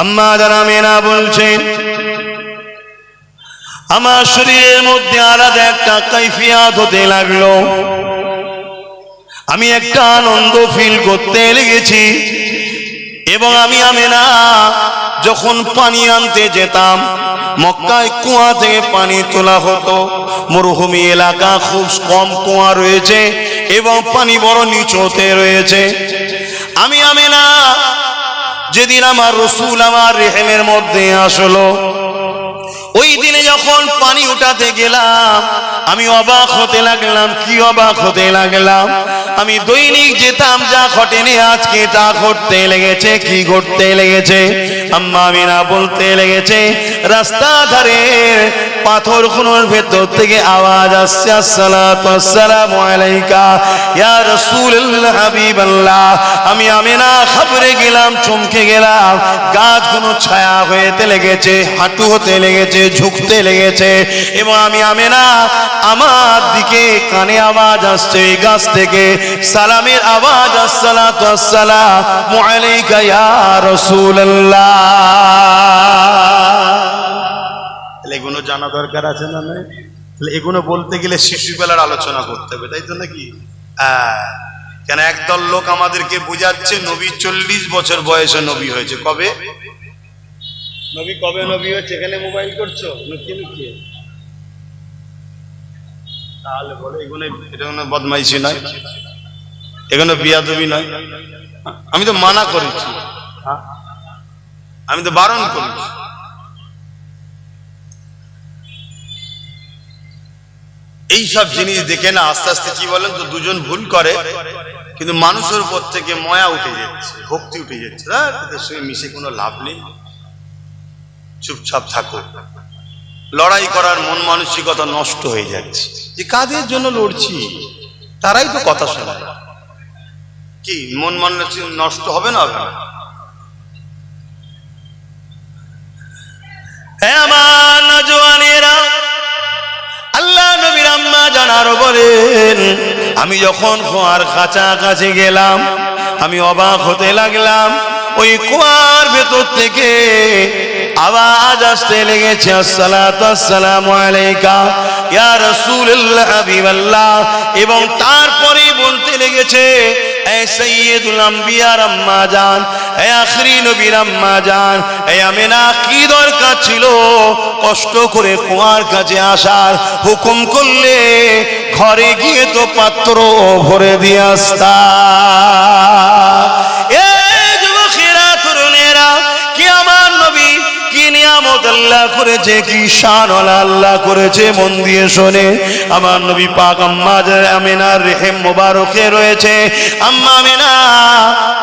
আম্মা জান আমেনা বলছেন, আমার শরীরের মধ্যে আলাদা একটা কাইফিয়াত হতে লাগলো। আমি একটা আনন্দ ফিল করতে লেগেছি। এবং আমি আমেনা যখন পানি আনতে যেতাম, মক্কায় কুয়া থেকে পানি তোলা হতো। মরুভূমি এলাকা, খুব কম কুয়া রয়েছে এবং পানি বড় নিচুতে রয়েছে। আমি আমেনা যেদিন আমার রসুল আমার রেহেমের মধ্যে আসলো, ওই দিনে যখন পানি উঠাতে গেলাম, আমি অবাক হতে লাগলাম। কি অবাক হতে লাগলাম? আমি দৈনিক যেতাম, যা ঘটেনি আজকে তা ঘটতে লেগেছে। কি ঘটতে লেগেছে? আম্মা আমিনা বলতে লেগেছে, রাস্তা ধারে পাথরগুলোর ভেতর থেকে আওয়াজ আসছে, আসসালাতু আসসালামু আলাইকা ইয়া রাসূলুল্লাহ হাবিবাল্লাহ। আমি আমিনা খবরে গেলাম, চমকে গেলাম। গাছগুলো ছায়া হতে লেগেছে, হাঁটু হতে লেগেছে, ঝুঁকতে লেগেছে। এবং আমি আমিনা, আমার দিকে কানে আওয়াজ আসছে এই গাছ থেকে, সালামের আওয়াজ, আসসালাতু আসসালামু আলাইকা ইয়া রাসূলুল্লাহ। এগুলো জানা দরকার আছে না? এগুলো বলতে গেলে শিশুবেলার আলোচনা করতে হবে, তাই তো নাকি? কেন একদল লোক আমাদেরকে বুঝাচ্ছে নবী 40 বছর বয়সে নবী হয়েছে। কবে নবী, কবে নবী হয়েছে? এখানে মোবাইল করছো লুকিয়ে লুকিয়ে। তাহলে বলে এগুলো, এটা কোনো বদমাইশি নয়, এগুলো বিয়াদবি নয়। আমি তো মানা করেছি, আমি তো বারণ করেছি। এইসব জিনিস দেখে না আস্তে আস্তে কি বলেন তো, দুজন ভুল করে কিন্তু মানুষের উপর থেকে ময়া উঠে যাচ্ছে, ভক্তি উঠে যাচ্ছে। তাদের সঙ্গে মিশে কোনো লাভ নেই, চুপচাপ থাকো। লড়াই করার মন মানসিকতা নষ্ট হয়ে যাচ্ছে। যে কাদের জন্য লড়ছি তারাই তো কথা শোনায়। কি মন মানসিক নষ্ট হবে না? হবে না? হ্যাঁ আমার নওজওয়ানেরা, আল্লাহ নবীর আম্মা জানার বলেন, আমি যখন কুয়ার কাছাকাছি গেলাম, আমি অবাক হতে লাগলাম। ওই কুয়ার ভেতর থেকে আওয়াজ আসতে লেগেছে, আসসালাতু আসসালামু আলাইকা ইয়া রাসূলুল্লাহ হাবিবাল্লাহ। এবং তারপরে বলতে লেগেছে, এ সাইয়্যিদুল আম্বিয়ার আম্মা জান, এ আখরি নবীর আম্মা জান, এ আমিনা, কি দরকার ছিল কষ্ট করে কুয়ার কাছে আসার? হুকুম করলে ঘরে গিয়ে তো পাত্র ভরে দিয়ে আসতা। আল্লাহ করেছে, কি শান আল্লাহ করেছে, মন দিয়ে শোনে। আমার নবী পাক আম্মা আমিনার রেহেম মোবারকে রয়েছে। আম্মা আমিনা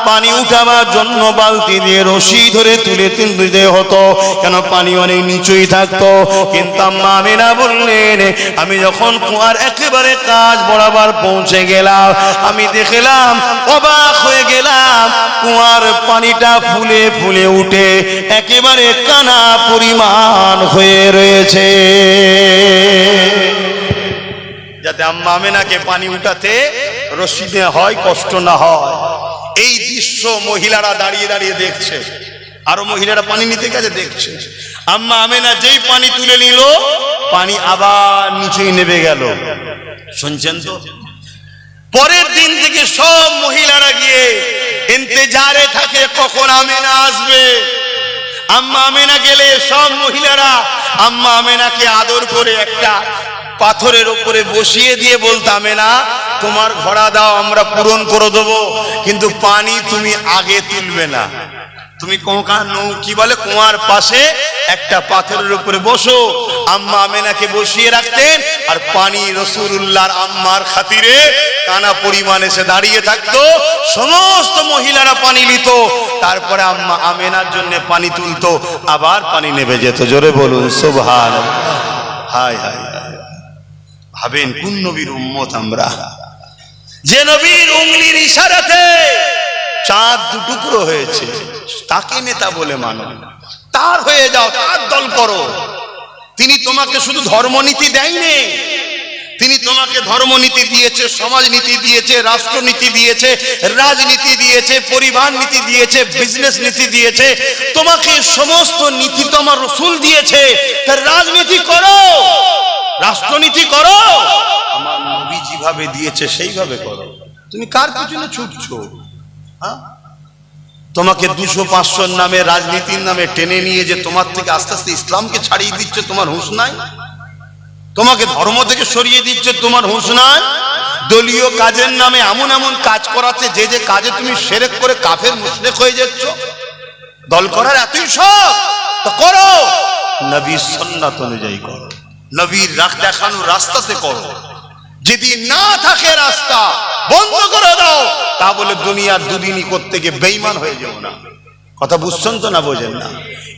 পানি উঠাবার জন্য বালতি দিয়ে রশি ধরে তুলে তুলতে হতো, কেন পানি অনেক নিচুই থাকতো। কিন্তু আম্মা আমিনা বললেন, আমি যখন কুয়ার একেবারে কাজ বরাবর পৌঁছে গেলাম, আমি দেখলাম, অবাক হয়ে গেলাম, কুয়ার পানিটা ফুলে ফুলে উঠে একেবারে কানা পরিমাণ হয়ে রয়েছে। যাতে আম্মা আমিনাকে পানি উঠাতে রশি দেওয়া হয়, কষ্ট না হয়। এই দৃশ্য মহিলারা দাঁড়িয়ে দাঁড়িয়ে দেখছে, আরো মহিলারা পানি নিতে গেছে দেখছে। আম্মা আমিনা যেই পানি তুলে নিল, পানি আবার নিচেই নেমে গেল। শুনছেন তো? পরের দিন থেকে সব মহিলারা গিয়ে ইন্তজারে থাকে কখন আমিনা আসবে। আম্মা আমিনা গেলে সব মহিলারা আম্মা আমিনাকে আদর করে একটা পাথরের উপরে বসিয়ে দিয়ে বলতো, আমিনা তোমার ঘোড়া দাও, আমরা পূরণ করে দেবো, কিন্তু পানি তুমি আগে তুলবে না। তুমি কি বলে, কুয়ার পাশে একটা পাথরের উপরে বসো। আম্মা আমিনাকে বসিয়ে রাখতেন, আর পানি রাসূলুল্লাহর আম্মার খাতিরে কানা পরিমাণ এসে দাঁড়িয়ে থাকতো। সমস্ত মহিলারা পানি নিত, তারপরে আম্মা আমিনার জন্য পানি তুলতো, আবার পানি নেমে যেত। জোরে বলুন সুবহানাল্লাহ। হায় হায়, ভাবেন কোন নবীর উম্মত আমরা, যে নবীর উংলির ইশারাতে চাঁদ দুটুকরো হয়েছে, তাকে নেতা বলে মানো, তার হয়ে যাও, তার দল করো। তিনি তোমাকে শুধু ধর্মনীতি দেয়নি, তিনি তোমাকে ধর্মনীতি দিয়েছে, সমাজনীতি দিয়েছে, রাষ্ট্রনীতি দিয়েছে, রাজনীতি দিয়েছে, পরিবার নীতি দিয়েছে, বিজনেস নীতি দিয়েছে। তোমাকে সমস্ত নীতি তো আমার রাসূল দিয়েছে। তার রাজনীতি করো, রাষ্ট্রনীতি করো, আমার নবী যেভাবে দিয়েছে সেইভাবে করো। তুমি কার পিছনে ছুটছো? হ্যাঁ, তোমাকে 200-500 নামে রাজনীতির নামে টেনে নিয়ে যে তোমার থেকে আস্তে আস্তে ইসলামকে ছাড়িয়ে দিচ্ছে, তোমার হুঁশ নাই? তোমাকে ধর্ম থেকে সরিয়ে দিচ্ছে, তোমার হুঁশ নাই? দলীয় কাজের নামে এমন এমন কাজ করাচ্ছে যে যে কাজে তুমি শিরক করে কাফের মুশরিক হয়ে যাচ্ছ। দল করার এতই শখ তো করো, নবীর সুন্নাত অনুযায়ী করো, নবীর দেখানো রাস্তাতে করো। যদি না থাকে রাস্তা, বন্ধ করে দাও। তা বলে দুনিয়ার দুদিনই করতে গিয়ে বেঈমান হয়ে যাও না। কথা বুঝছেন তো না বোঝেন না?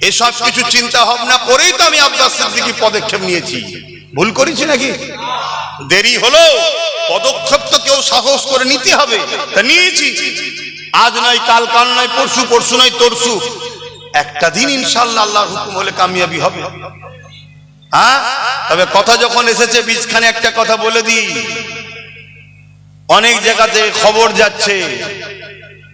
এসব কিছু চিন্তা ভাবনা করেই তো আমি আব্বাস সিদ্দিকী পদক্ষেপ নিয়েছি। ভুল করেছি নাকি? দেরি হলো, পদক্ষেপ তো কেউ সাহস করে নিতে হবে, তা নিয়েছি। আজ নয় কাল, কাল নয় পরশু, পরশু নয় তরশু, একটা দিন ইনশাআল্লাহ আল্লাহর হুকুম হলে কামিয়াবি হবে। হ্যাঁ, তবে কথা যখন এসেছে বীজখানে একটা কথা বলে দিই। অনেক জায়গাতে খবর যাচ্ছে,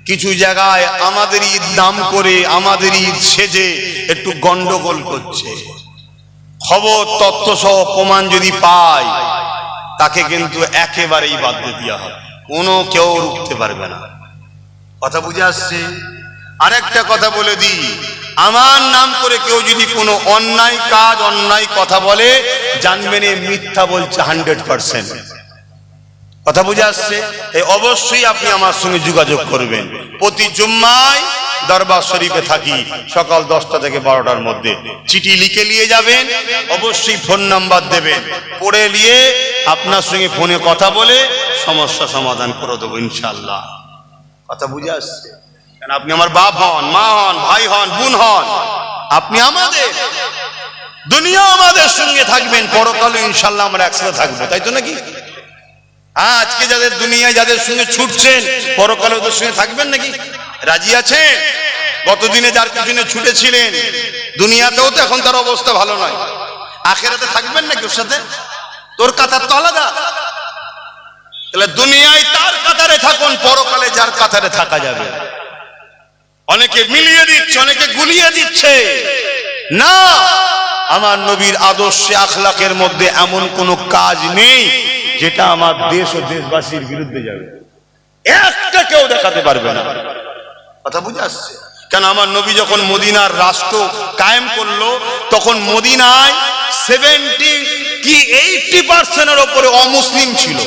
কিছু জায়গায় আমাদের ঈদ নাম করে, আমাদের ঈদ সেজে একটু গন্ডগোল করছে। খবর তথ্য সহ প্রমাণ যদি পায়, তাকে কিন্তু একেবারেই বাদ দিয়ে দেওয়া হবে, কোনো কেউ রুখতে পারবে না। কথা বুঝে আসছে? আরেকটা কথা বলে দিই, আমার নাম করে কেউ যদি কোনো অন্যায় কাজ, অন্যায় কথা বলে, জানবেন এ মিথ্যা বলছে 100%। কথা বুঝে আসছে? এই অবশ্যই আপনি আমার সঙ্গে যোগাযোগ করবেন। প্রতি জুম্মায় দরবার শরীফে থাকি, সকাল 10টা থেকে 12টার মধ্যে। চিঠি লিখে নিয়ে যাবেন, অবশ্যই ফোন নাম্বার দেবেন, পড়ে নিয়ে আপনার সঙ্গে ফোনে কথা বলে সমস্যা সমাধান করে দেবো ইনশাআল্লাহ। কথা বুঝে আসছে? কারণ আপনি আমার বাপ হন, মা হন, ভাই হন, বোন হন, আপনি আমাদের। দুনিয়া আমাদের সঙ্গে থাকবেন, পরকালে ইনশাআল্লাহ আমরা একসাথে থাকবো, তাই তো নাকি? হ্যাঁ, আজকে যাদের দুনিয়ায় যাদের সঙ্গে ছুটছেন, পরকালে ওদের সঙ্গে থাকবেন নাকি? রাজি আছেন? গতদিনে যার পিছনে ছুটেছিলেন, দুনিয়াতেও তো এখন তার অবস্থা ভালো নয়, আখেরাতে থাকবেন নাকি ওর সাথে? তোর কাতার তো আলাদা। তাহলে দুনিয়ায় তার কাতারে থাকুন, পরকালে যার কাতারে থাকা যাবে। অনেকে মিলিয়ে দিচ্ছে, অনেকে গুলিয়ে দিচ্ছে। না, আমার নবীর আদর্শে আখলাকের মধ্যে এমন কোন কাজ নেই যেটা আমার দেশ ও দেশবাসীর বিরুদ্ধে যাবে, একটা কেউ দেখাতে পারবে না। কথা বুঝে আসছে? কেন আমার নবী যখন মদিনার রাষ্ট্র কায়েম করলো, তখন মদিনায় 70 কি 80% উপরে অমুসলিম ছিল।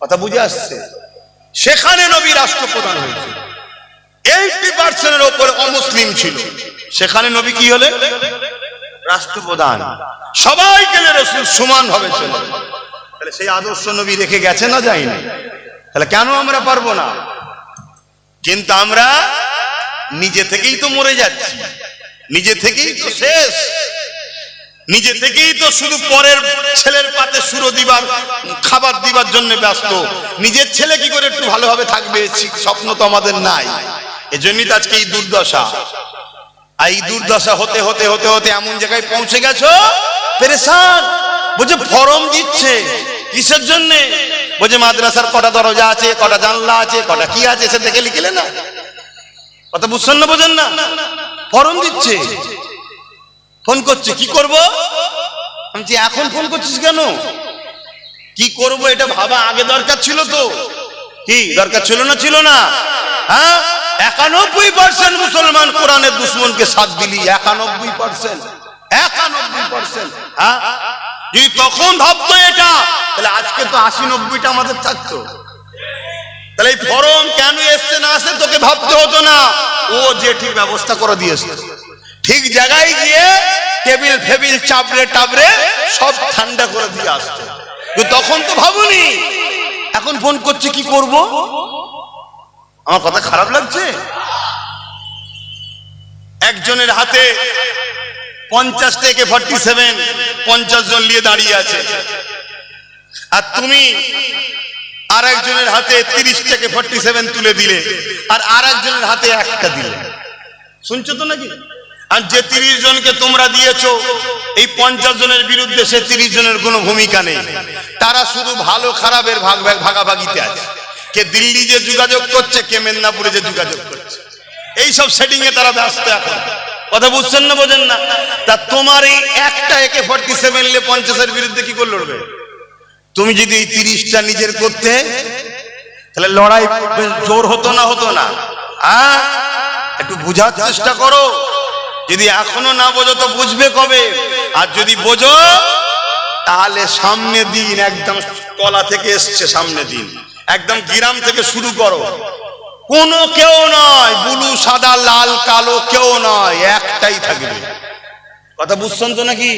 কথা বুঝে আসছে? সেখানে নবী রাষ্ট্রপ্রধান হয়েছে, 80% উপরে অমুসলিম ছিল, সেখানে নবী কি হলে? রাষ্ট্রপ্রধান। সবাই গেলে রাসূল সমান ভাবে চলে। তাহলে সেই আদর্শ নবী রেখে গেছে না যায়নি? তাহলে কেন আমরা পারবো না? কিন্তু আমরা নিজে থেকেই তো মরে যাচ্ছি, নিজে থেকেই তো শেষ, নিজে থেকেই তো শুধু পরের ছেলের পাতে সুরো দিবার, খাবার দিবার জন্য ব্যস্ত। নিজের ছেলে কি করে একটু ভালোভাবে থাকবে, স্বপ্ন তো আমাদের নাই। এজন্যই তো আজকে এই দুর্দশা। এই দুর্দশা হতে হতে হতে হতে এমন জায়গায় পৌঁছে গেছো, পেরেশান। বলছে ফরম দিচ্ছে কিসের জন্য? বলছে মাদ্রাসার কটা দরজা আছে, কটা জানলা আছে, কটা কি আছে, সে দেখে লিখলে না। কথা বুঝছেন না, বোঝেন না? ফরম দিচ্ছে, ফোন করছে, কি করব? আমি বলছি এখন ফোন করছিস কেন? কি করব এটা ভাবা আগে দরকার ছিল তো। কি দরকার ছিল না? ছিল না? হ্যাঁ, 91% মুসলমান কোরআনের দুশ্মনকে সাথ দিলি, 91%। হ্যাঁ, যদি তখন ভাবতো এটা, তাহলে আজকে তো 80-90টা আমাদের থাকতো। তাহলে এই ফরম কেন এসছে না আসে তোকে ভাবতে হতো না। ও যে ঠিক ব্যবস্থা করে দিয়েছে, ঠিক জায়গায় গিয়ে টেবিল ফেবিল চাপড়ে টাবড়ে সব ঠান্ডা করে দিয়ে আসতো। তখন তো ভাবুনি, এখন ফোন করছে কি করব? আমার কথা খারাপ লাগছে? একজনের হাতে 50 থেকে 47, 50 জন নিয়ে দাঁড়িয়ে আছে, আর তুমি আর একজনের হাতে 30 থেকে 47 তুলে দিলে, আর একজনের হাতে একটা দিলে। শুনছো তো নাকি? আর যে 30 জনকে তোমরা দিয়েছো, এই 50 জনের বিরুদ্ধে সে 30 জনের কোনো ভূমিকা নেই। তারা শুধু ভালো খারাপের ভাগাভাগিতে আছে। কে দিল্লি যে যোগাযোগ করছে, কে মেদিনীপুরে যে যোগাযোগ করছে, এই সব সেটিং এ তারা ব্যস্ত এখন। কথা বুঝছেন না, বোঝেন না? তা তোমার এই একটা AK-47 নিলে 50-এর বিরুদ্ধে কি করে লড়বে? তুমি যদি এই 30টা নিজের করতে, তাহলে লড়াই জোর হতো না? হতো না? একটু বুঝার চেষ্টা করো। যদি এখনো না বোঝো তো বুঝবে কবে? আর যদি বোঝো তাহলে সামনে দিন, একদম তলা থেকে এসছে সামনে দিন, একদম গ্রাম থেকে শুরু করো। কোনো কেউ নয়, ব্লু সাদা লাল কালো কেউ নয়, একটাই থাকবে। কথা বুঝছেন তো নাকি?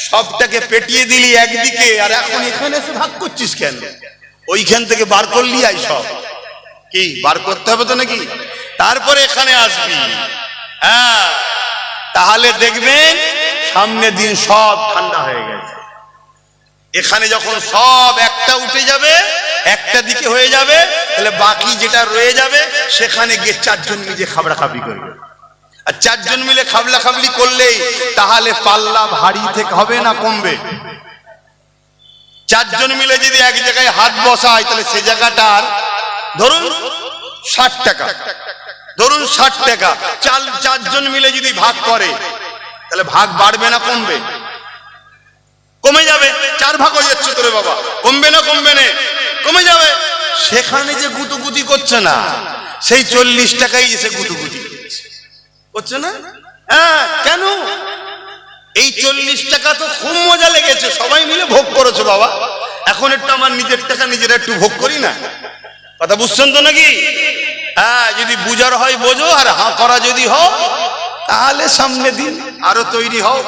সবটাকে পেটিয়ে দিলি একদিকে, আর এখন এখানে এসে ভাগ করছিস কেন? ওইখান থেকে বার করলি, আই সব কি বার করতে হবে তো নাকি? তারপরে এখানে আসবি। হ্যাঁ, তাহলে দেখবেন সামনে দিন সব ঠান্ডা হয়ে গেছে। এখানে যখন সব একটা উঠে যাবে, একটা দিকে হয়ে যাবে, তাহলে বাকি যেটা রয়ে যাবে সেখানে গিয়ে 4 জন মিলে খাবড়া খাবড়ি করবে। আর 4 জন মিলে খাবলা খাবলি করলেই তাহলে পাল্লা ভারী থেকে হবে না কমবে? 4 জন মিলে যদি এক জায়গায় হাত বসায়, তাহলে সে জায়গাটার ধরুন 60 টাকা, ধরুন 60 টাকা, 4 জন মিলে যদি ভাগ করে, তাহলে ভাগ বাড়বে না কমবে? কমে যাবে। 4 ভাগ হয়ে যাচ্ছে তোরে বাবা, কমবে না? কমবে না, কমে যাবে। সেখানে যে গুতুগুতি করছে না, সেই 40 টাকাই এসে গুতুগুতি করছে না। হ্যাঁ, কেন? এই 40 টাকা তো খুব মজা লেগেছে, সবাই মিলে ভোগ করেছো বাবা। এখন একটু আমার নিজের টাকা নিজেরা একটু ভোগ করি না। কথা বুঝছেন তো নাকি? হ্যাঁ, যদি বুঝার হয় বোঝো, আর হাঁ করা যদি হও তাহলে সামনে দিন আরো তৈরি হও।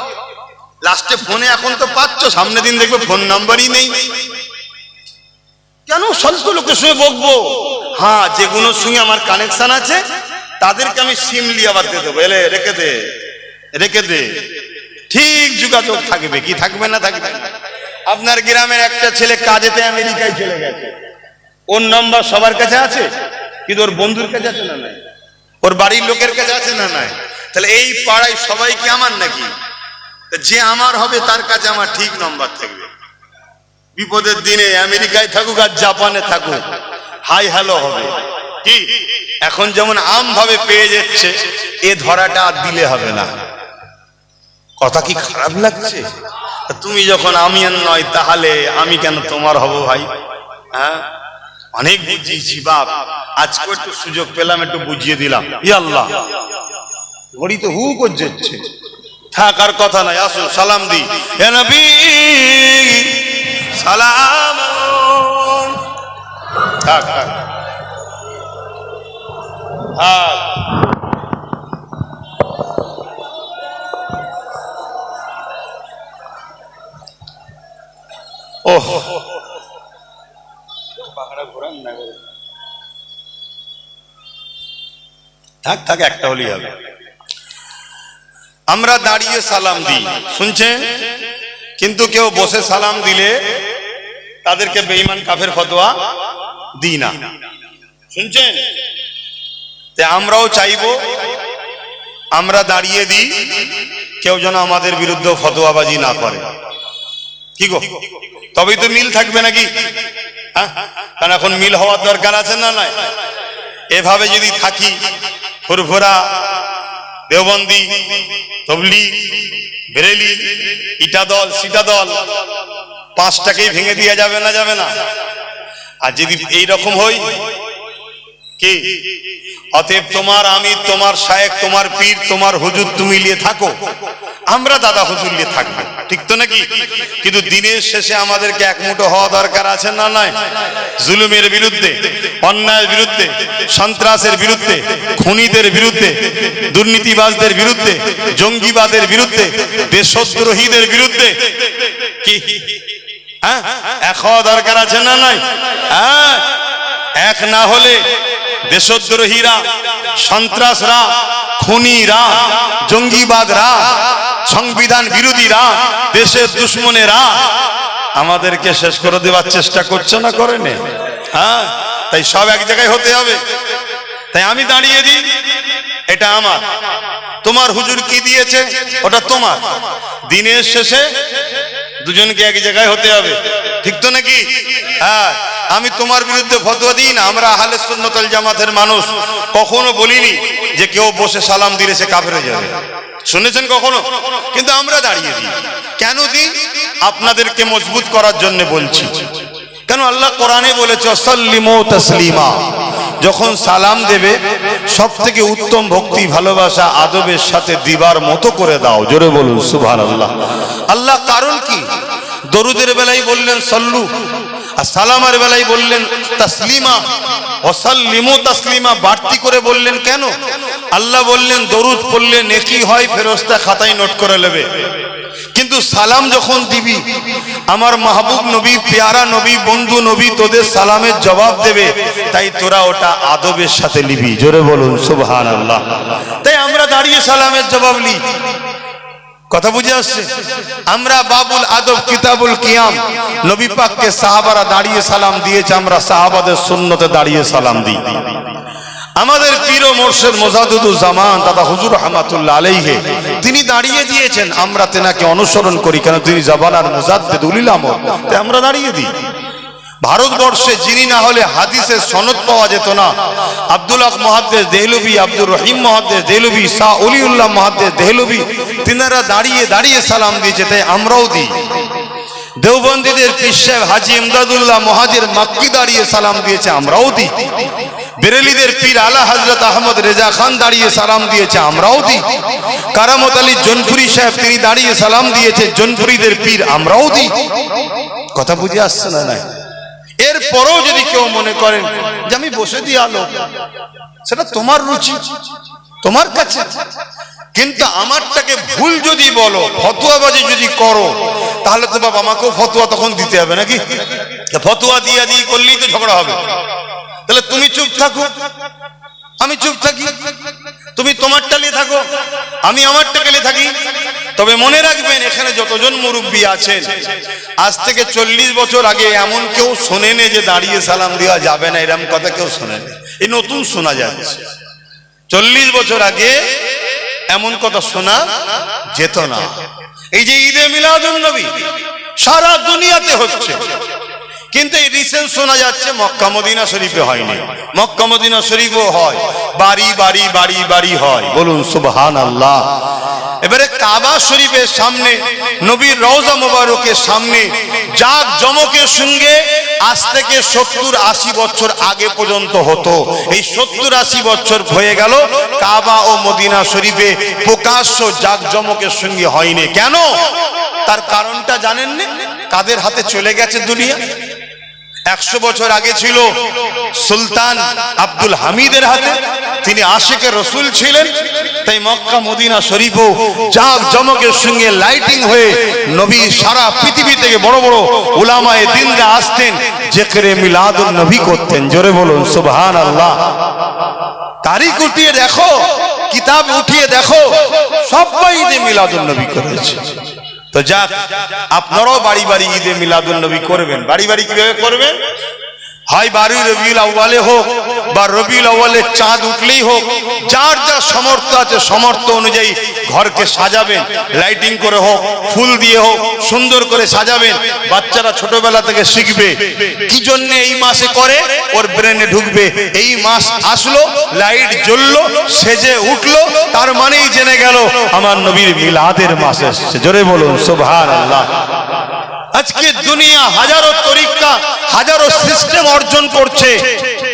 লাস্টে ফোনে এখন তো পাচ্ছ, সামনে দিন দেখবে ফোন নাম্বারই নেই। কেন সমস্ত লোকের সঙ্গে বকবো? হ্যাঁ, যেগুলোর সঙ্গে আমার কানেকশন আছে তাদেরকে আমি সিম লিয়ে আবার দিয়ে দেবো, এলে রেখে দে, রেখে দে, ঠিক যোগাযোগ থাকবে। কি থাকবে না? থাকবে। আপনার গ্রামের একটা ছেলে কাজেতে আমেরিকায় চলে গেছে, ওর নাম্বার সবার কাছে আছে, কিন্তু ওর বন্ধুর কাছে আছে না নাই? ওর বাড়ির লোকের কাছে আছে না নাই? তাহলে এই পাড়ায় সবাই কি আমার নাকি? যে আমার হবে তার কাছে আমার ঠিক নাম্বার থাকবে। বিপদের দিনে আমেরিকায় থাকুক আর জাপানে থাকুক, হাই হ্যালো হবে। কি এখন যেমন আম ভাবে পেয়ে যাচ্ছে, এ ধরাটা আর দিলে হবে না। কথা কি খারাপ লাগছে? তুমি যখন আমি আর নয়, তাহলে আমি কেন তোমার হব ভাই? হ্যাঁ, অনেক বুঝিয়েছি বাপ, আজকে একটু সুযোগ পেলাম, একটু বুঝিয়ে দিলাম। ই আল্লাহ, ঘড়ি তো হু করে যাচ্ছে, থাকার কথা নাই। আসুন সালাম দি, হে নবী সালাম। থাক থাক থাক। ওহ, থাক থাক, একটা হলেই হবে। আমরা দাঁড়িয়ে সালাম দিই, শুনছেন? কিন্তু কেউ বসে সালাম দিলে তাদেরকে বেঈমান কাফের ফতোয়া দিই না, শুনছেন? আমরাও চাইবো আমরা দাঁড়িয়ে দিই, কেউ যেন আমাদের বিরুদ্ধে ফতোয়াবাজি না করে। কি গো, তবেই তো মিল থাকবে নাকি? কারণ এখন মিল হওয়ার দরকার আছে না নাই? এভাবে যদি থাকি, ফুরফুরা, দেওবন্দি, তবলিগ, বেরেলি, ইটা দল, সিটা দল, 5টাকেই ভেঙে দেওয়া যাবে না? যাবে না? আর যদি এইরকম হই কি, অতএব তোমার আমি, তোমার শায়েখ, তোমার পীর, তোমার হুজুর তুমি নিয়ে থাকো, আমরা দাদা হুজুর নিয়ে থাকবো, ঠিক তো নাকি? কিন্তু দিনের শেষে আমাদেরকে এক মুঠো হওয়া দরকার আছে না নাই? জুলুমের বিরুদ্ধে, অন্যায়ের বিরুদ্ধে, সন্ত্রাসের বিরুদ্ধে, খুনিদের বিরুদ্ধে, দুর্নীতিবাজদের বিরুদ্ধে, জঙ্গিবাদের বিরুদ্ধে, দেশদ্রোহীদের বিরুদ্ধে কি এক হওয়া দরকার আছে না নাই? হ্যাঁ, এক না হলে দেশদ্রোহীরা, সন্ত্রাসরা, খুনিরা, জঙ্গিবাদরা, সংবিধান বিরোধীরা, দেশের দুশ্মনেরা আমাদেরকে শেষ করে দেওয়ার চেষ্টা করছে না, করেনি? হ্যাঁ, তাই সব এক জায়গায় হতে হবে। তাই আমি দাঁড়িয়ে দিই, এটা আমার। তোমার হুজুর কি দিয়েছে ওটা তোমার। দিনের শেষে দুজনকে এক জায়গায় হতে হবে। ঠিক তো নাকি? হ্যাঁ, আমি তোমার বিরুদ্ধে ফতোয়া দিই না। আমরা আহলে সুন্নাত ওয়াল জামাতের মানুষ, কখনো বলিনি যে কেউ বসে সালাম দিলে সে কাফের হয়ে যাবে। শুনেছেন কখনো? কিন্তু আমরা দাঁড়িয়ে দিই। কেন দিই? আপনাদেরকে মজবুত করার জন্য বলছি। কেন? আল্লাহ কোরআনে বলেছে সাল্লিমু তাসলিমা, যখন সালাম দেবে সব থেকে উত্তম ভক্তি ভালোবাসা আদবের সাথে দিবার মতো করে দাও। জোরে বলুন সুবহানাল্লাহ। আল্লাহ কারণ কি? দরুদের বেলায় বললেন সাল্লু, আর সালামের বেলায় বললেন তাসলিমা। ওয়াসাল্লিমু তাসলিমা বাড়তি করে বললেন কেন? আল্লাহ বললেন দরুদ পড়লে নেকি হয়, ফেরেশতা খাতায় নোট করে নেবে। কিন্তু সালাম যখন দিবি, আমার মাহবুব নবী, পেয়ারা নবী, বন্ধু নবী তোদের সালামের জবাব দেবে, তাই তোরা ওটা আদবের সাথে নিবি। জোরে বলুন সুবহানাল্লাহ। তাই আমরা দাঁড়িয়ে সালামের জবাব নিই। কথা বুঝে আসছে? আমরা বাবুল আদব কিতাবুল কিয়াম, নবী পাককে সাহাবারা দাঁড়িয়ে সালাম দিয়েছে, আমরা সাহাবাদের সুন্নতে দাঁড়িয়ে সালাম দিই। আমাদের পীর ও মুর্শিদ মুজাদ্দিদুজ জামান দাদা হুজুর রহমাতুল্লাহ আলাইহি, তিনি দাঁড়িয়ে দিয়েছেন, আমরা তেনাকে অনুসরণ করি। কেন? তিনি জাবানার মুজাদ্দিদ উলিল আমর, তাই আমরা দাঁড়িয়ে দিই। ভারতবর্ষে যিনি না হলে হাদিসের সনদ পাওয়া যেত না, আব্দুল হক মুহাদ্দিস দেহলভী, আব্দুর রহিম মুহাদ্দিস দেহলভী, শাহ ওলিউল্লাহ মুহাদ্দিস দেহলভী, তিনারা দাঁড়িয়ে দাঁড়িয়ে সালাম দিয়েছে, তাই আমরাও দিই। দেওবন্দীদের পীর সাহেব হাজী ইমদাদুল্লাহ মুহাজির মাক্কি দাঁড়িয়ে সালাম দিয়েছে, আমরাও দিই। বেরেলিদের পীর আলা হযরত আহমদ রেজা খান দাঁড়িয়ে সালাম দিয়েছে, আমরাও দিই। কারামত আলী জোনপুরি সাহেব তিনি দাঁড়িয়ে সালাম দিয়েছে, জোনপুরিদের পীর, আমরাও দিই। কথা বুঝে আসছে না? নাই। এরপরও যদি কেউ মনে করেন যে আমি বসে দিই আলো, সেটা তোমার রুচি, তোমার কাছে। কিন্তু আমারটাকে ভুল যদি বলো, ফতোয়াবাজি যদি করো, তাহলে তো বাবা আমাকেও ফতোয়া তখন দিতে হবে নাকি? ফতোয়া দিয়া দিয়ে করলেই তো ঝগড়া হবে। তাহলে তুমি চুপ থাকো, আমি চুপ থাকি, তুমি তোমারটা নিয়ে থাকো, আমি আমারটা নিয়ে থাকি। তবে মনে রাখবেন, এখানে যতজন মুরব্বী আছেন, আজ থেকে 40 বছর আগে এমন কেউ শোনেনি যে দাঁড়িয়ে সালাম দেওয়া যাবে না, এরকম কথা কেউ শোনেনি। এই নতুন শোনা যাচ্ছে। 40 বছর আগে এমন কথা শোনা যেত না। এই যে ঈদে মিলাদুন নবী সারা দুনিয়াতে হচ্ছে, কিন্তু এই রিসেন্ট শোনা যাচ্ছে মক্কা মদিনা শরীফে হয়নি। মক্কা মদিনা শরীফও হয়, বাড়ি বাড়ি বাড়ি বাড়ি হয়। বলুন সুবহানাল্লাহ। এবারে কাবা শরীফের সামনে, নবীর রওজা মোবারকের সামনে জাক জমকের সঙ্গে আজ থেকে 70-80 বছর আগে পর্যন্ত হতো। এই 70-80 বছর হয়ে গেল কাবা ও মদিনা শরীফে প্রকাশ্য জাক জমকের সঙ্গে হয়নি। কেন? তার কারণটা জানেন না? কাদের হাতে চলে গেছে দুনিয়া? 100 বছর আগে ছিল সুলতান আব্দুল হামিদের হাতে, তিনি আশিকে রসুল ছিলেন। তাই মক্কা মদিনা শরীফও জাক জমকের সঙ্গে লাইটিং হয়ে নবী সারা পৃথিবী থেকে বড় বড় উলামায়ে দ্বীনরা আসতেন, জিকরে মিলাদুন নবী করতেন। জোরে বলুন সুবহানাল্লাহ। তারিখ উঠিয়ে দেখো, কিতাব উঠিয়ে দেখো, সবাই ঈদে মিলাদুন নবী করেছে। তো যাক, আপনারাও বাড়ি বাড়ি ঈদে মিলাদুন নবী করবেন। বাড়ি বাড়ি কিভাবে করবেন? হয় 12 রবিউল আউয়ালে হোক বা রবিউল আউয়ালে চাঁদ উঠলেই হোক, যার যা সামর্থ্য আছে সামর্থ্য অনুযায়ী ঘরকে সাজাবেন, লাইটিং করে হোক, ফুল দিয়ে হোক, সুন্দর করে সাজাবেন। বাচ্চারা ছোটবেলা থেকে শিখবে কি জন্য এই মাসে করে, ওর ব্রেনে ঢুকবে। এই মাস আসলো, লাইট জ্বললো, সেজে উঠলো, তার মানেই জেনে গেল আমার নবীর মিলাদের মাস এসেছে। জোরে বলুন সুবহানাল্লাহ। আজকে দুনিয়া হাজারো তরিকা, হাজারো সিস্টেম অর্জন করছে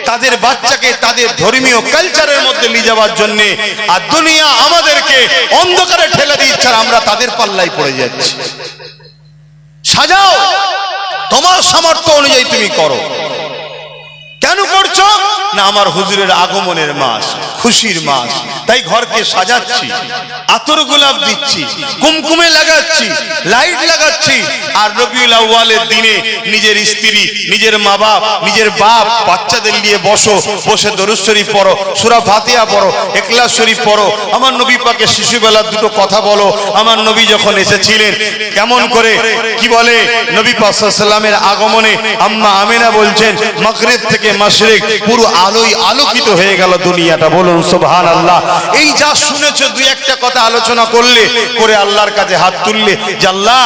তাদের বাচ্চাকে তাদের ধর্মীয় কালচারের মধ্যে নিয়ে যাওয়ার জন্য, আর দুনিয়া আমাদেরকে অন্ধকারে ঠেলে দিচ্ছে, আর আমরা তাদের পাল্লায় পড়ে যাচ্ছি। সাজাও, তোমার সামর্থ্য অনুযায়ী তুমি করো। কেন করছো না? আমার হুজুরের আগমনের মাস, খুশির মাস, তাই ঘরকে সাজাচ্ছি, আতর গোলাপ দিচ্ছি, কুমকুমে লাগাচ্ছি, লাইট লাগাচ্ছি। আর রবিউল আউয়ালের দিনে নিজের স্ত্রী, নিজের মা বাপ, নিজের বাপ, বাচ্চাদের নিয়ে বসে দরুদ শরীফ পড়ো, সূরা ফাতিহা পড়ো, ইখলাস শরীফ পড়ো। আমার নবী পাকের শিশুবেলার দুটো কথা বলো। আমার নবী যখন এসেছিলেন কেমন করে, কি বলে, নবী পাক সাল্লাল্লাহু আলাইহি ওয়াসাল্লামের আগমনে আম্মা আমিনা বলছেন মাগরিব থেকে মাশরিক পুরো আলোয় আলোকিত হয়ে গেল দুনিয়াটা। বলুন সুবহানাল্লাহ। এই যা শুনেছো দুই একটা কথা আলোচনা করলে করে আল্লাহর কাছে হাত তুললে যে আল্লাহ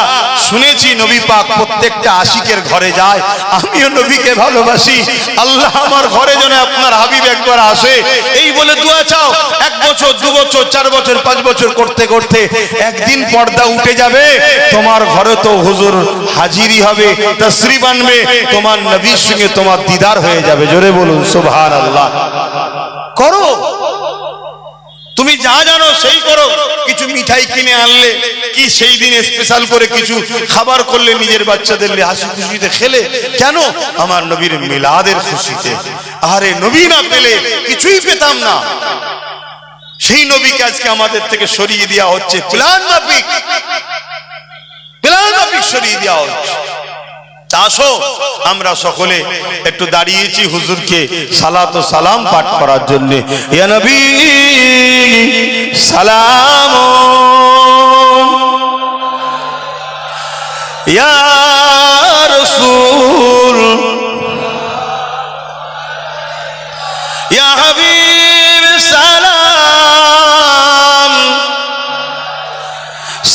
শুনেছি নবী পাক প্রত্যেকটা আশিকের ঘরে যায়, আমিও নবীকে ভালোবাসি, আল্লাহ আমার ঘরে যেন আপনার হাবিব একবার আসে। এই বলে দোয়া চাও। 1 বছর 2 বছর 4 বছর 5 বছর করতে করতে একদিন পর্দা উঠে যাবে, তোমার ঘরে তো হুজুর হাজিরি হবে, তাশরিফ আনবে, তোমার নবীর সঙ্গে তোমার দিদার হয়ে যাবে। জোরে বলুন সুবহানাল্লাহ। করো, তুমি যা জানো সেই করো। কিছু মিঠাই কিনে আনলে কি সেই দিন স্পেশাল করে কিছু খাবার করলে নিজের বাচ্চাদের হাসি খুশিতে খেলে, কেন? আমার নবীর মিলাদের খুশিতে। আরে নবী না পেলে কিছুই পেতাম না, সেই নবীকে আজকে আমাদের থেকে সরিয়ে দেওয়া হচ্ছে, প্ল্যান মাফিক সরিয়ে দেওয়া হচ্ছে। আসো আমরা সকলে একটু দাঁড়িয়েছি হুজুরকে সালাত ও সালাম পাঠ করার জন্য। ইয়া নবী সালাম, ইয়া রাসূল, ইয়া হাবিব সালাম,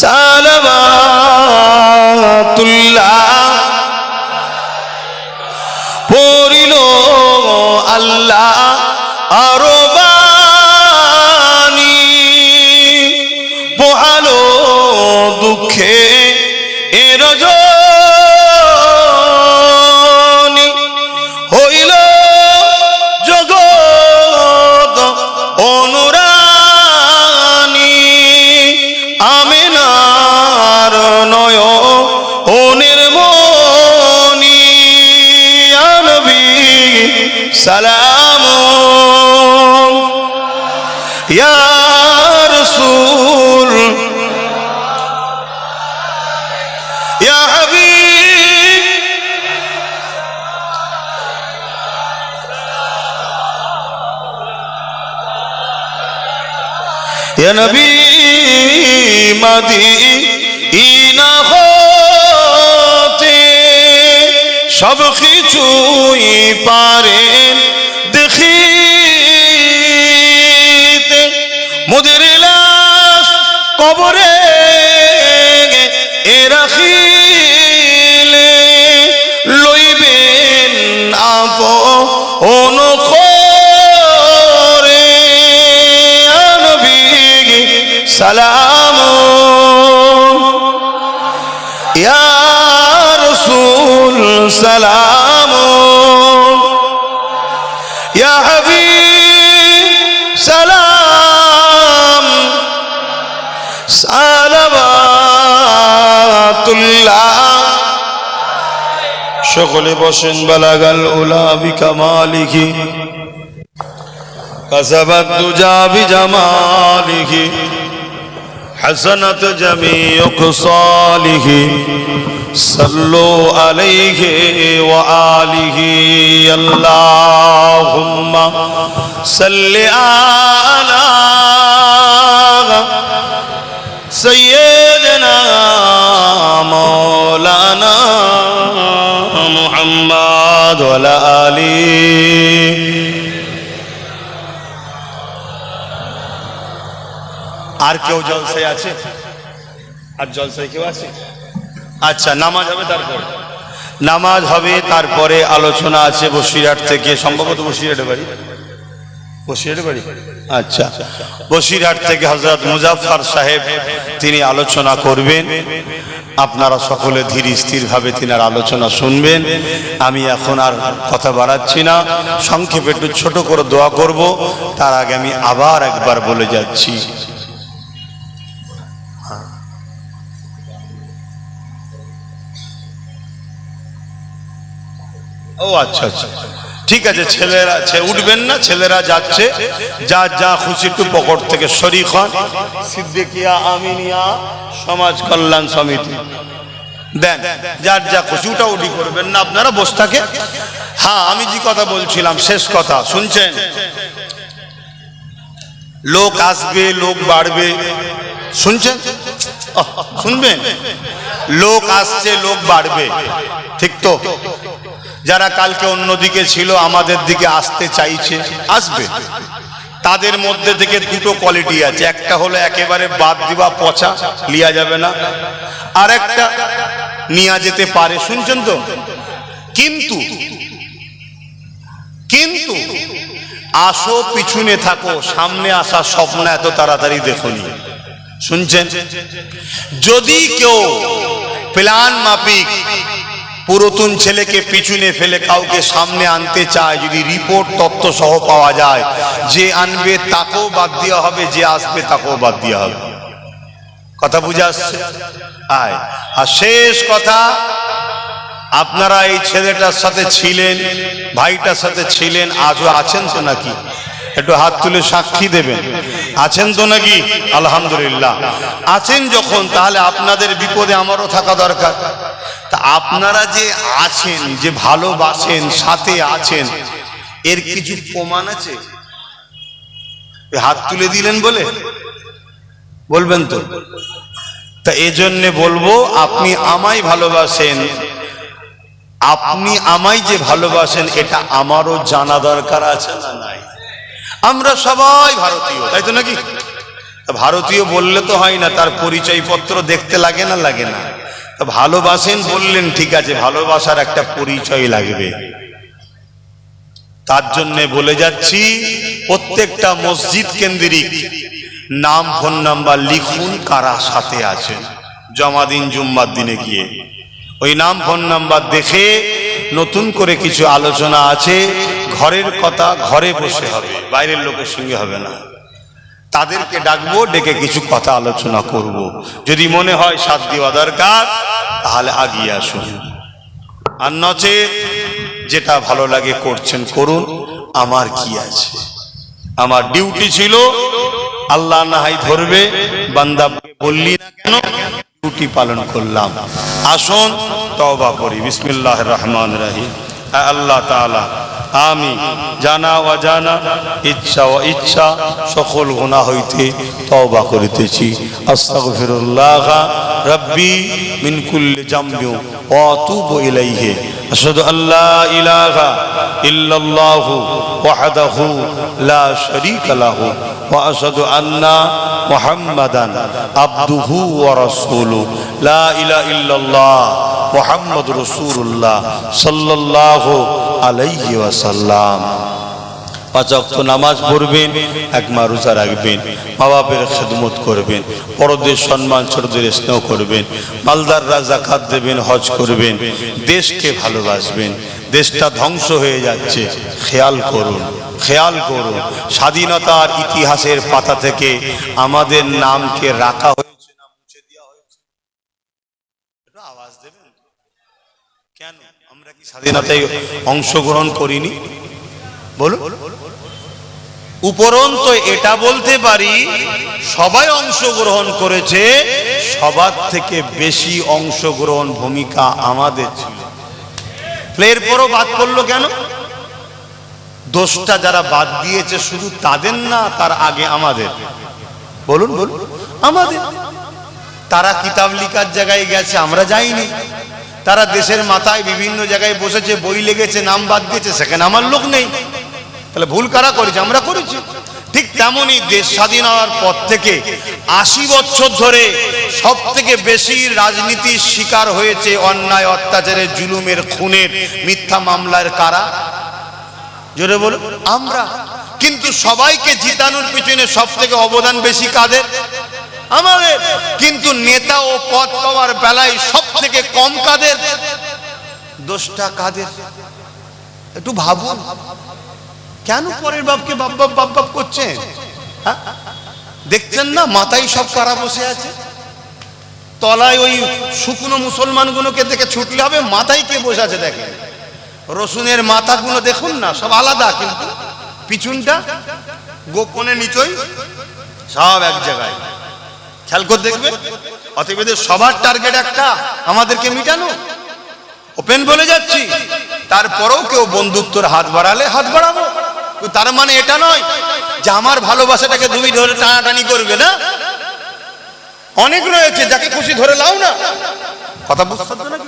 সালাওয়াতুল্লাহ পড়িল আল্লাহ আরো বাণী, পোহালো দুঃখে এ রজনী, হইল জগৎ অনুরানী, আমিনার নয়নের মনি, সালাম ইয়া রাসূল, ইয়া হাবিব, ইয়া নবী মদিনা হতে সব কিছুই পারেন দেখিতে, মোদের লাশ কবরে এ রাখিলে লইবেন আপন করে, নবী সালাম ইয়া রাসূল, সালাম ইয়া হাবিব সালাম, সালাওয়াতুল্লাহ। সকলে বসেন। বালাগাল উলা বিকামালিহি, কাসাবাত দুজা বিজামালিহি, হাসানাত জামিউ খুসালিহি, সাল্লু আলাইহি ওয়া আলিহি, আল্লাহুম্মা সাল্লি আলা সাইয়্যিদিনা মাওলানা মুহাম্মদ ওয়া আলা আলিহি। আর কেউ জলসায় আছে? আর জলসায় কেউ আছে? আচ্ছা, নামাজ হবে, তারপর নামাজ হবে, তারপরে আলোচনা আছে বসিরহাট থেকে, সম্ভবত বসিরহাটের বাড়ি, বসিরহাটের বাড়ি। আচ্ছা, বসিরহাট থেকে হযরত মুজাফফর সাহেব তিনি আলোচনা করবেন। আপনারা সকলে ধীর স্থির ভাবে তিনার আলোচনা শুনবেন। আমি এখন আর কথা বাড়াচ্ছি না, সংক্ষেপে একটু ছোট করে দোয়া করব। তার আগে আমি আবার একবার বলে যাচ্ছি, ও আচ্ছা আচ্ছা ঠিক আছে, ছেলেরা উঠবেন না, ছেলেরা যাচ্ছে, যা যা খুশি একটু পকেট থেকে শরীক হন। সিদ্দিকিয়া আমিনিয়া সমাজ কল্যাণ সমিতি দেন, যার যা খুশি ওটা উঠি করবেন না, আপনারা বসে থাকে। হ্যাঁ, আমি যে কথা বলছিলাম, শেষ কথা শুনছেন, লোক আসবে, লোক বাড়বে, শুনছেন? শুনবেন? লোক আসছে, লোক বাড়বে, ঠিক তো? যারা কালকে অন্যদিকে ছিল আমাদের দিকে আসতে চাইছে, আসবে। তাদের মধ্যে থেকে দুটো কোয়ালিটি আছে, একটা হলো একেবারে বাদ দিবা, পচা, লিয়া যাবে না, আর একটা নিয়া যেতে পারে। শুনছেন তো? কিন্তু কিন্তু আসো পিছনে থাকো, সামনে আসা স্বপ্ন এত তাড়াতাড়ি দেখোনি। শুনছেন? যদি কেউ প্ল্যান মাফিক পুরাতন ছেলেকে পিছনে ফেলে কাউকে সামনে আনতে চায়, যদি রিপোর্ট তথ্য সহ পাওয়া যায়, যে আনবে তাকেও বাদ দেওয়া হবে, যে আসবে তাকেও বাদ দেওয়া হবে। কথা বুঝে আসছে? আর শেষ কথা, আপনারা এই ছেলেটার সাথে ছিলেন, ভাইটার সাথে ছিলেন, আজও আছেন তো নাকি? একটু হাত তুলে সাক্ষী দেবেন, আছেন তো নাকি? আলহামদুলিল্লাহ আছেন যখন, তাহলে আপনাদের বিপদে আমারও থাকা দরকার। তা আপনারা যে আছেন, যে ভালোবাসেন, সাথে আছেন, এর কিছু প্রমাণ আছে? হাত তুলে দিলেন বলে বলবেন তো? তা এজন্যে বলবো, আপনি আমায় ভালোবাসেন, আপনি আমায় যে ভালোবাসেন এটা আমারও জানা দরকার আছে না নাই? আমরা সবাই ভারতীয়, তাই তো নাকি? ভারতীয় বললে তো হয় না, তার পরিচয়পত্র দেখতে লাগে না? লাগে না? ভালোবাসেন বললেন, ঠিক আছে, ভালোবাসার একটা পরিচয় লাগবে। তার জন্য বলে যাচ্ছি, প্রত্যেকটা মসজিদ কেন্দ্রিক নাম, ফোন নাম্বার লিখুন, কারা সাথে আছেন। জমা দিন জুম্মার দিনে গিয়ে ওই নাম ফোন নাম্বার দেখে নতুন করে কিছু আলোচনা আছে, ঘরের কথা ঘরে বসে হবে, বাইরের লোকের সঙ্গে হবে না। তাদেরকে ডাকবো, ডেকে কিছু কথা আলোচনা করব। যদি মনে হয় সাথ দেওয়া দরকার তাহলে আগিয়ে আসুন, আর নচে যেটা ভালো লাগে করছেন করুন, আমার কি আছে? আমার ডিউটি ছিল, আল্লাহ না হয় ধরবে, বান্দা বললি না কেন, ডিউটি পালন করলাম। আসুন তওবা করি। বিসমিল্লাহির রহমানির রহিম। আল্লাহ তাআলা, আমি জানা অজানা, ইচ্ছা ও ইচ্ছা সকল গুনাহ হইতে তওবা করিতেছি। আস্তাগফিরুল্লাহ রাব্বি মিন কুল্লি জামবি ওয়া আতুবু ইলাইহি। আশহাদু আল্লা ইলাহা ইল্লাল্লাহু ওয়াহদাহু লা শারীকা লাহু ওয়া আশহাদু আন্না মুহাম্মাদান আবদুহু ওয়া রাসূলুহু। লা ইলাহা ইল্লাল্লাহ মুহাম্মাদুর রাসূলুল্লাহ সাল্লাল্লাহু আলাইহি ওয়াসাল্লাম। পাঁচ ওয়াক্ত নামাজ পড়বেন, এক মা রোজা রাখবেন, মা বাপের খেদমত করবেন, বড়দের সম্মান, ছোটদের স্নেহ করবেন, মালদাররা যাকাত দেবেন, হজ করবেন, দেশকে ভালোবাসবেন। দেশটা ধ্বংস হয়ে যাচ্ছে, খেয়াল করুন, খেয়াল করুন। স্বাধীনতার ইতিহাসের পাতা থেকে আমাদের নামকে রাখা হয়েছে না মুছে দেওয়া হয়েছে? একটু আওয়াজ দেবেন। কেন আমরা কি স্বাধীনতায় অংশগ্রহণ করিনি? বলুন। উপরন্তু এটা বলতে পারি, সবাই অংশগ্রহণ করেছে, সবার থেকে বেশি অংশগ্রহণ ভূমিকা আমাদের ছিল। এরপরও বাদ পড়লো কেন? দোষটা যারা বাদ দিয়েছে শুধু তাদের না, তার আগে আমাদের। বলুন বলুন, আমাদের। তারা কিতাব লিখার জায়গায় গেছে, আমরা যাইনি। তারা দেশের মাথায় বিভিন্ন জায়গায় বসেছে, বই লেগেছে, নাম বাদ দিয়েছে, সেখানে আমার লোক নেই। তাহলে ভুল কারা করেছে? আমরা করেছি। ঠিক তেমনি দেশ স্বাধীন হওয়ার পর থেকে 80 বছর ধরে সব থেকে বেশি রাজনীতির শিকার হয়েছে, অন্যায়, অত্যাচারের, জুলুমের, খুনের, মিথ্যা মামলার কারা? জোরে বলুন, আমরা। কিন্তু সবাইকে জিতানোর পিছনে সব থেকে অবদান বেশি কাদের? আমাদের। কিন্তু নেতা ও পদ পাওয়ার বেলায় সব থেকে কম কাদের? দোষটা কাদের? একটু ভাবুন। কেন পরের বাপকে বাপ বাপ বাপ বাপ করছেন? দেখছেন না মাথায় সব কারা বসে আছে? তলায় ওই শুকনো মুসলমানগুলোকে দেখে ছুটলে হবে, মাথায় কে বসে আছে দেখেন। রসুনের মাথাগুলো দেখুন না, সব আলাদা, কিন্তু পিছনটা গোপনে নিচই সব এক জায়গায়। খেয়াল করে দেখবে। অতএব সবার টার্গেট একটা, আমাদেরকে মিটানো। ওপেন বলে যাচ্ছি। তারপরেও কেউ বন্ধুত্বর হাত বাড়ালে হাত বাড়াবো, তার মানে এটা নয় যে আমার ভালোবাসাটাকে তুমি ধরে টানাটানি করবে না। অনেক রয়েছে, যাকে খুশি ধরে লাও না। কথা বুঝতে নাকি?